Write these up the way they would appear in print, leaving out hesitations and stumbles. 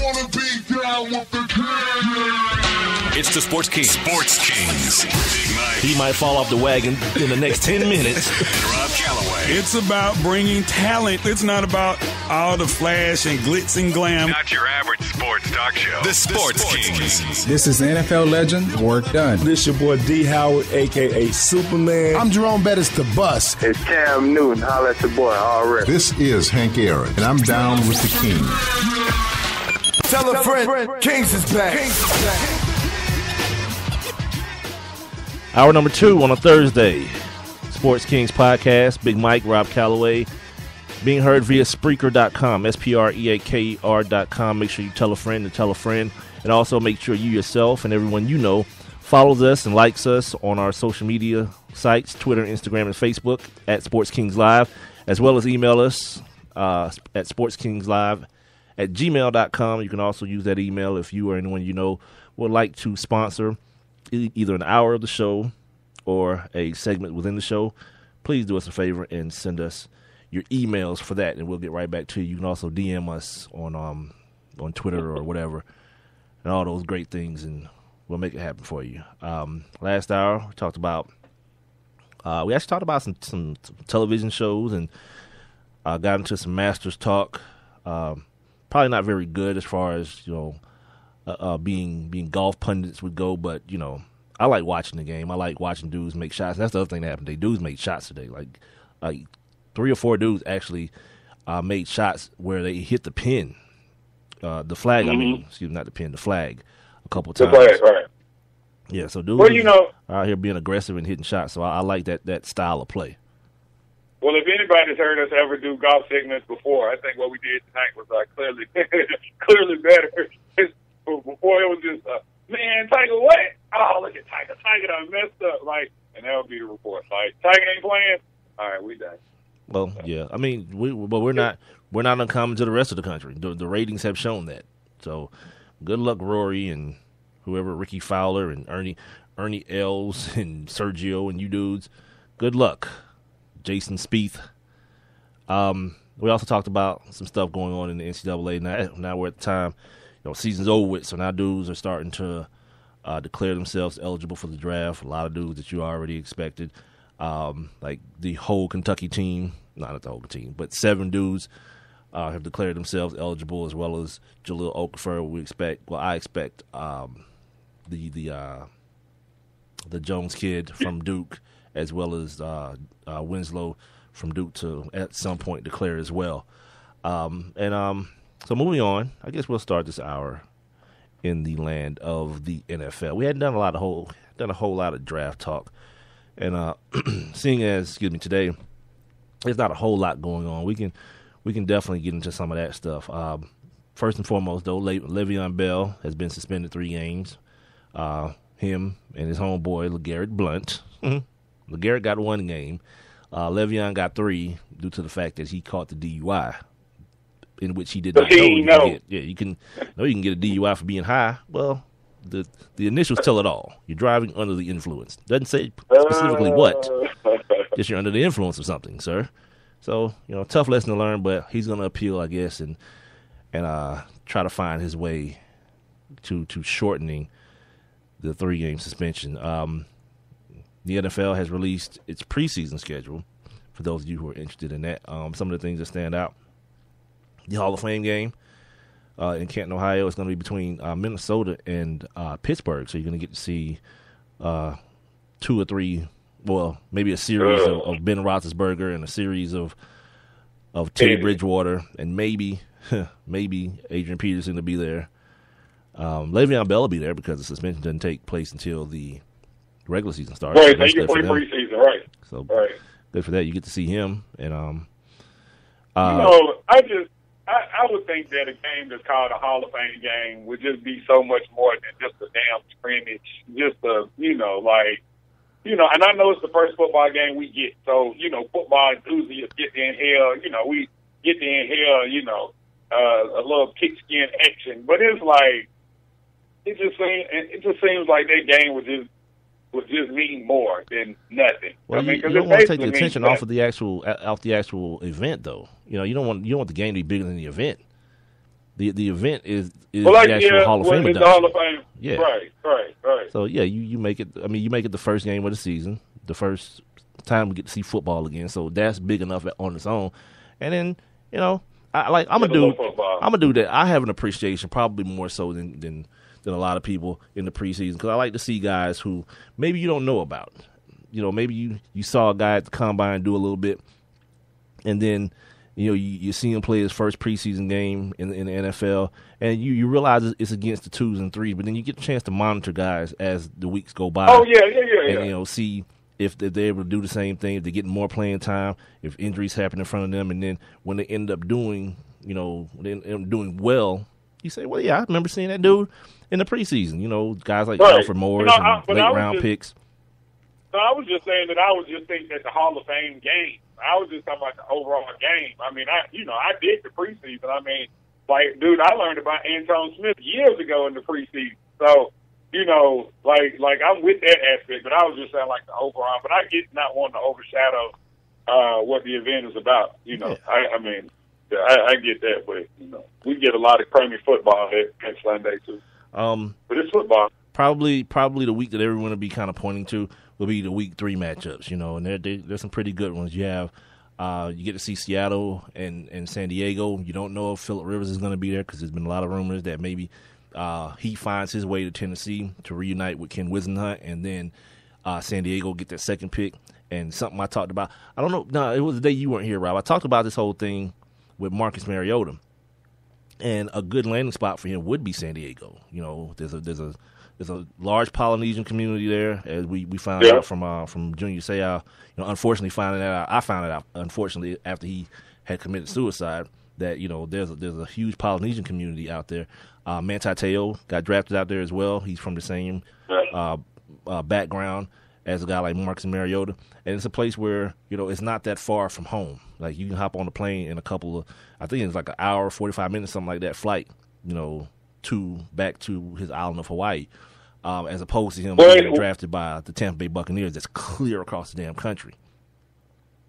wanna be down with the king. It's the Sports Kings. Sports Kings. Big Mike. He might fall off the wagon in the next 10 minutes. And Rob Calloway. It's about bringing talent. It's not about all the flash and glitz and glam. Not your average sports talk show. The Sports Kings. This is NFL legend, Work Done. This your boy D. Howard, a.k.a. Superman. I'm Jerome Bettis, the bus. It's Cam Newton. Holla at your boy, already. This is Hank Aaron, and I'm down with the King. Tell a friend, Kings is back. Hour number 2 on a Thursday. Sports Kings podcast. Big Mike, Rob Calloway. Being heard via Spreaker.com, Spreaker.com. Make sure you tell a friend to tell a friend. And also make sure you yourself and everyone you know follows us and likes us on our social media sites, Twitter, Instagram, and Facebook at Sports Kings Live, as well as email us at sportskingslive@gmail.com. You can also use that email if you or anyone you know would like to sponsor either an hour of the show or a segment within the show. Please do us a favor and send us your emails for that, and we'll get right back to you. You can also DM us on Twitter or whatever, and all those great things, and we'll make it happen for you. Last hour, we talked about some television shows and got into some Masters talk. Probably not very good as far as being golf pundits would go, but I like watching the game. I like watching dudes make shots. And that's the other thing that happened. Dudes made shots today. Like 3 or 4 dudes actually made shots where they hit the pin, the flag. Mm-hmm. Excuse me, not the pin, the flag, a couple times. The flag, right? Yeah. So dudes are out here being aggressive and hitting shots. So I like that style of play. Well, if anybody's heard us ever do golf segments before, I think what we did tonight was clearly better. Before it was just, man, Tiger what? Oh, look at Tiger. Tiger done messed up. And that would be the report. Tiger ain't playing? All right, we done. Well, yeah. I mean, we're not uncommon to the rest of the country. The ratings have shown that. So good luck, Rory and whoever, Ricky Fowler and Ernie Els and Sergio and you dudes. Good luck. Jason Spieth. We also talked about some stuff going on in the NCAA. Now we're at the time, season's over with, so now dudes are starting to declare themselves eligible for the draft. A lot of dudes that you already expected, like the whole Kentucky team, not the whole team, but 7 dudes have declared themselves eligible, as well as Jahlil Okafor. I expect the Jones kid from Duke, as well as Winslow from Duke to at some point declare as well. So moving on, I guess we'll start this hour in the land of the NFL. We hadn't done a whole lot of draft talk, and seeing as today, there's not a whole lot going on. We can definitely get into some of that stuff. First and foremost, though, Le'Veon Bell has been suspended 3 games. Him and his homeboy LeGarrette Blount. LeGarrette got 1 game. Le'Veon got 3 due to the fact that he caught the DUI, in which he did not know. You can get a DUI for being high. Well, the initials tell it all. You're driving under the influence. Doesn't say specifically what. Just you're under the influence of something, sir. So tough lesson to learn, but he's going to appeal, I guess, and try to find his way to shortening the 3-game suspension. The NFL has released its preseason schedule for those of you who are interested in that. Some of the things that stand out: the Hall of Fame game in Canton, Ohio, is going to be between Minnesota and Pittsburgh. So you're going to get to see 2 or 3, well, maybe a series of Ben Roethlisberger and a series of Teddy Bridgewater, and maybe Adrian Peterson to be there. Le'Veon Bell will be there because the suspension doesn't take place until the regular season starts. Right, so you can play preseason, right? So right. Good for that. You get to see him, and I would think that a game that's called a Hall of Fame game would just be so much more than just a damn scrimmage. And I know it's the first football game we get, so football enthusiasts get to inhale. We get to inhale, a little pigskin action, but it's like it just seems like that game would just mean more than nothing. Well, you don't want to take the attention off the actual event, though. You don't want the game to be bigger than the event. the event is like, the actual Hall of Fame it's induction. the Hall of Fame. Yeah. Right. So yeah, you make it. I mean, you make it the first game of the season, the first time we get to see football again. So that's big enough on its own. And then I'm a dude that I have an appreciation probably more so than a lot of people in the preseason, because I like to see guys who maybe you don't know about. Maybe you saw a guy at the combine do a little bit, and then you see him play his first preseason game in the NFL, and you realize it's against the 2s and 3s, but then you get a chance to monitor guys as the weeks go by. Oh yeah. And see if they're able to do the same thing, if they're getting more playing time, if injuries happen in front of them, and then when they end up doing doing well, you say, well, yeah, I remember seeing that dude in the preseason. Guys like Alfred Morris and late-round picks. No, I was just saying that I was just thinking that the Hall of Fame game. I was just talking about the overall game. I mean, I did the preseason. I mean, dude, I learned about Antone Smith years ago in the preseason. So, like I'm with that aspect, but I was just saying like the overall. But I get not wanting to overshadow what the event is about. Yeah. I get that, but we get a lot of creamy football at Sunday too. But it's football. Probably the week that everyone will be kind of pointing to will be the week 3 matchups, and there's some pretty good ones. You have you get to see Seattle and San Diego. You don't know if Phillip Rivers is going to be there because there's been a lot of rumors that maybe he finds his way to Tennessee to reunite with Ken Whisenhunt, and then San Diego get that second pick. And something I talked about, I don't know, no, it was the day you weren't here, Rob. I talked about this whole thing with Marcus Mariota, and a good landing spot for him would be San Diego. There's a large Polynesian community there, as we found out from Junior Seau. Unfortunately, I found it out unfortunately after he had committed suicide, that there's a huge Polynesian community out there. Manti Te'o got drafted out there as well. He's from the same background as a guy like Marcus Mariota, and it's a place where it's not that far from home. Like, you can hop on the plane in I think it's like an hour, 45 minutes, something like that flight, back to his island of Hawaii, as opposed to him being drafted by the Tampa Bay Buccaneers. That's clear across the damn country.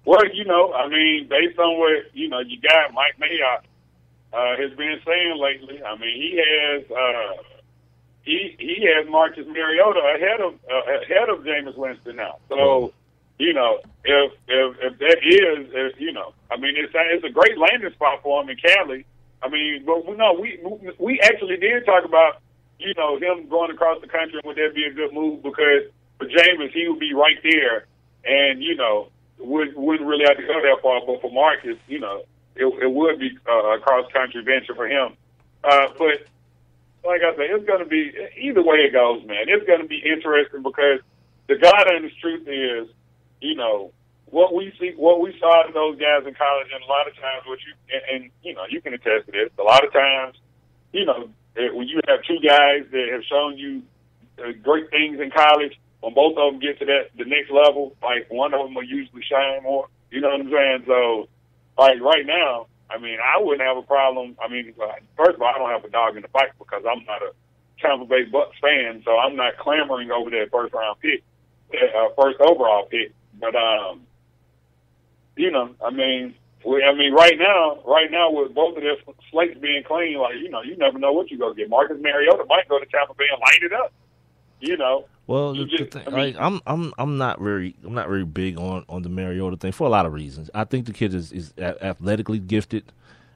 Well, based on what your guy Mike Mayock has been saying lately, I mean, he has Marcus Mariota ahead of Jameis Winston now. So, if that is, it's a great landing spot for him in Cali. I mean, but we actually did talk about, him going across the country, and would that be a good move? Because for Jameis, he would be right there, and, wouldn't really have to go that far. But for Marcus, it would be a cross-country venture for him. But like I said, it's going to be, either way it goes, man, it's going to be interesting, because the God honest truth is, what we saw in those guys in college, and a lot of times you can attest to this, a lot of times, when you have two guys that have shown you great things in college, when both of them get to the next level, like, one of them will usually shine more. You know what I'm saying? So, like, right now, I mean, I wouldn't have a problem. I mean, first of all, I don't have a dog in the fight because I'm not a Tampa Bay Bucs fan, so I'm not clamoring over that first overall pick. But right now with both of their slates being clean, like, you never know what you're gonna get. Marcus Mariota might go to Tampa Bay and light it up. Well, I'm not very big on the Mariota thing for a lot of reasons. I think the kid is athletically gifted,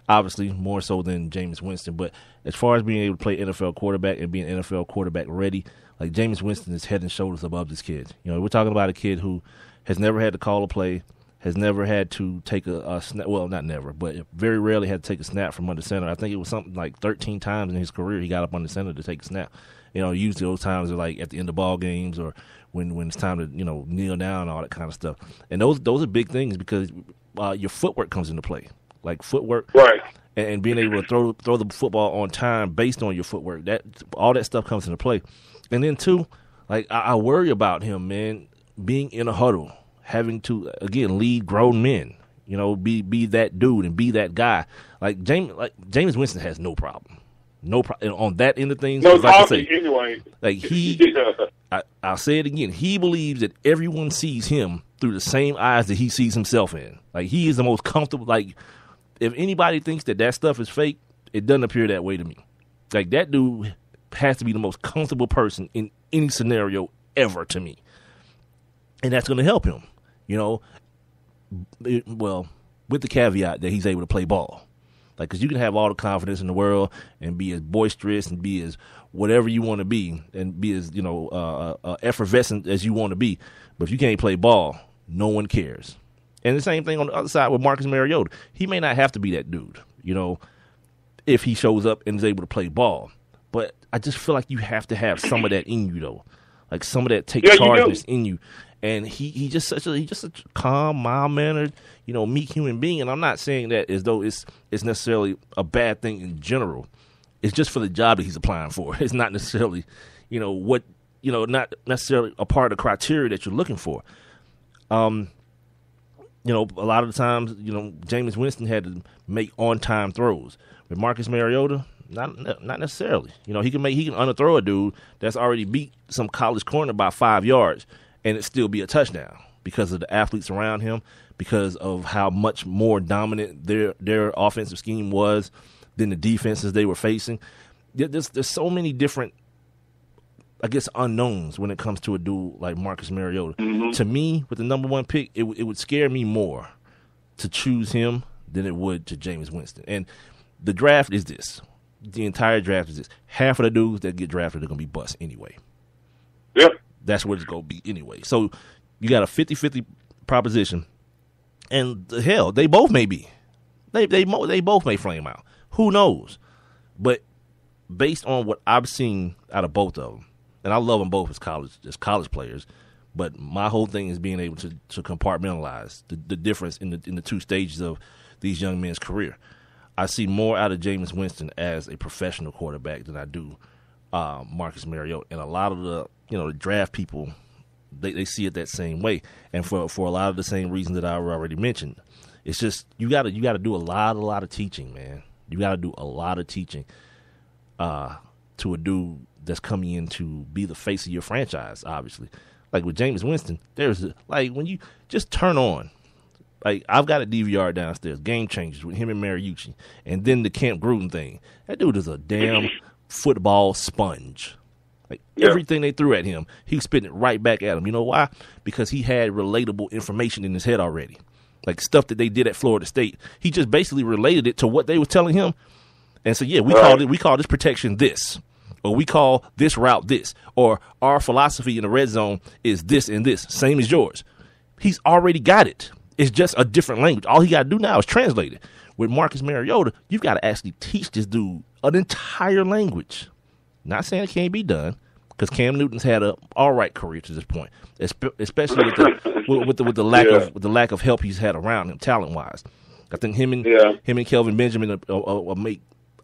obviously more so than Jameis Winston. But as far as being able to play NFL quarterback and being NFL quarterback ready, like, Jameis Winston is head and shoulders above this kid. We're talking about a kid who has never had to call a play, has never had to take a snap. Well, not never, but very rarely had to take a snap from under center. I think it was something like 13 times in his career he got up under center to take a snap. Usually those times are like at the end of ball games or when it's time to, kneel down and all that kind of stuff. And those are big things because your footwork comes into play. Like, footwork, right, and being able to throw the football on time based on your footwork. All that stuff comes into play. And then too, like, I worry about him, man, being in a huddle, having to again lead grown men. Be that dude and be that guy. Like Jameis Winston has no problem. No problem on that end of things. No, like I say, anyway. Like, I'll say it again. He believes that everyone sees him through the same eyes that he sees himself in. Like, he is the most comfortable. Like, if anybody thinks that stuff is fake, It doesn't appear that way to me. Like, that dude has to be the most comfortable person in any scenario ever to me. And that's going to help him, you know. Well, with the caveat that he's able to play ball. Like, because you can have all the confidence in the world and be as boisterous and be as whatever you want to be and be as, you know, effervescent as you want to be. But if you can't play ball, no one cares. And the same thing on the other side with Marcus Mariota. He may not have to be that dude, you know, if he shows up and is able to play ball. But I just feel like you have to have some of that in you, though. Like, some of that take chargeness in you. And he's just such a calm, mild-mannered, you know, meek human being. And I'm not saying that as though it's necessarily a bad thing in general. It's just for the job that he's applying for. It's not necessarily, you know, not necessarily a part of the criteria that you're looking for. You know, a lot of the times, you know, Jameis Winston had to make on-time throws. With Marcus Mariota, not necessarily. You know, he can underthrow a dude that's already beat some college corner by 5 yards, and it still be a touchdown because of the athletes around him, because of how much more dominant their offensive scheme was than the defenses they were facing. There's so many different, I guess, unknowns when it comes to a dude like Marcus Mariota. Mm-hmm. To me, with the number one pick, it would scare me more to choose him than it would to Jameis Winston. And the draft is this. The entire draft is this. Half of the dudes that get drafted are going to be bust anyway. Yep. That's what it's going to be anyway. So you got a 50-50 proposition. And hell, they both may be. They both may flame out. Who knows? But based on what I've seen out of both of them, and I love them both as college players, but my whole thing is being able to compartmentalize the difference in the two stages of these young men's career. I see more out of Jameis Winston as a professional quarterback than I do Marcus Mariota. And a lot of the draft people, they see it that same way. And for a lot of the same reasons that I already mentioned. It's just you got to do a lot of teaching, man. You got to do a lot of teaching to a dude that's coming in to be the face of your franchise, obviously. Like with Jameis Winston, when you just turn on, like I've got a DVR downstairs, Game Changers with him and Mariucci, and then the Camp Gruden thing. That dude is a damn football sponge. Like everything they threw at him, he was spitting it right back at him. You know why? Because he had relatable information in his head already. Like stuff that they did at Florida State. He just basically related it to what they were telling him. And so, we call this protection this. Or we call this route this. Or our philosophy in the red zone is this and this. Same as yours. He's already got it. It's just a different language. All he got to do now is translate it. With Marcus Mariota, you've got to actually teach this dude an entire language. Not saying it can't be done, because Cam Newton's had an all right career to this point, especially with the lack of help he's had around him talent wise. I think him and Kelvin Benjamin will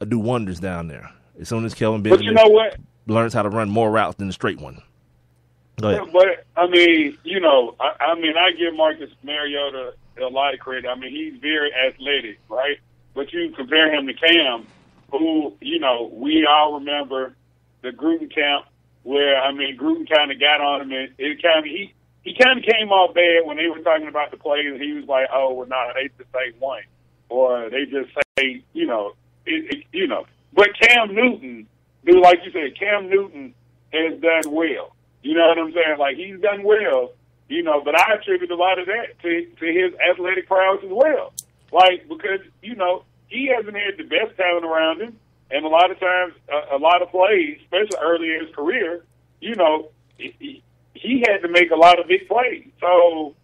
do wonders down there. As soon as Kelvin Benjamin learns how to run more routes than the straight one. Go ahead. But I mean, I give Marcus Mariota a lot of credit. I mean, he's very athletic, right? But you compare him to Cam, who, we all remember the Gruden camp where, Gruden kind of got on him, and he kind of came off bad when they were talking about the plays, and he was like, oh, well, no, they just say one. Or they just say, But Cam Newton, dude, like you said, Cam Newton has done well. You know what I'm saying? Like, he's done well, but I attribute a lot of that to his athletic prowess as well. Like, because, he hasn't had the best talent around him, and a lot of times, a lot of plays, especially early in his career, he had to make a lot of big plays. So,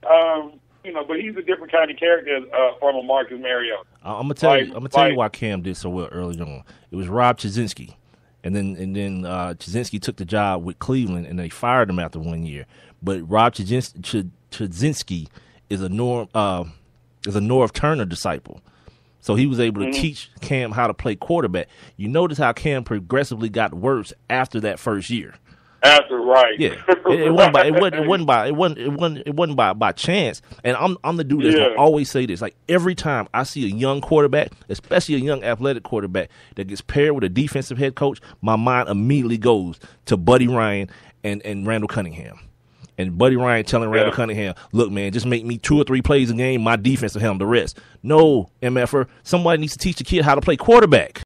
but he's a different kind of character from a Marcus Mariota. I'm gonna tell you why Cam did so well early on. It was Rob Chudzinski, and then Chudzinski took the job with Cleveland, and they fired him after 1 year. But Rob Chudzinski is a Norv Turner disciple, so he was able to teach Cam how to play quarterback. You notice how Cam progressively got worse after that first year. Yeah, it wasn't by chance. And I'm the dude that's gonna always say this. Like every time I see a young quarterback, especially a young athletic quarterback that gets paired with a defensive head coach, my mind immediately goes to Buddy Ryan and Randall Cunningham. And Buddy Ryan telling Randall Cunningham, look, man, just make me 2 or 3 plays a game. My defense will handle the rest. No, MFer, somebody needs to teach the kid how to play quarterback.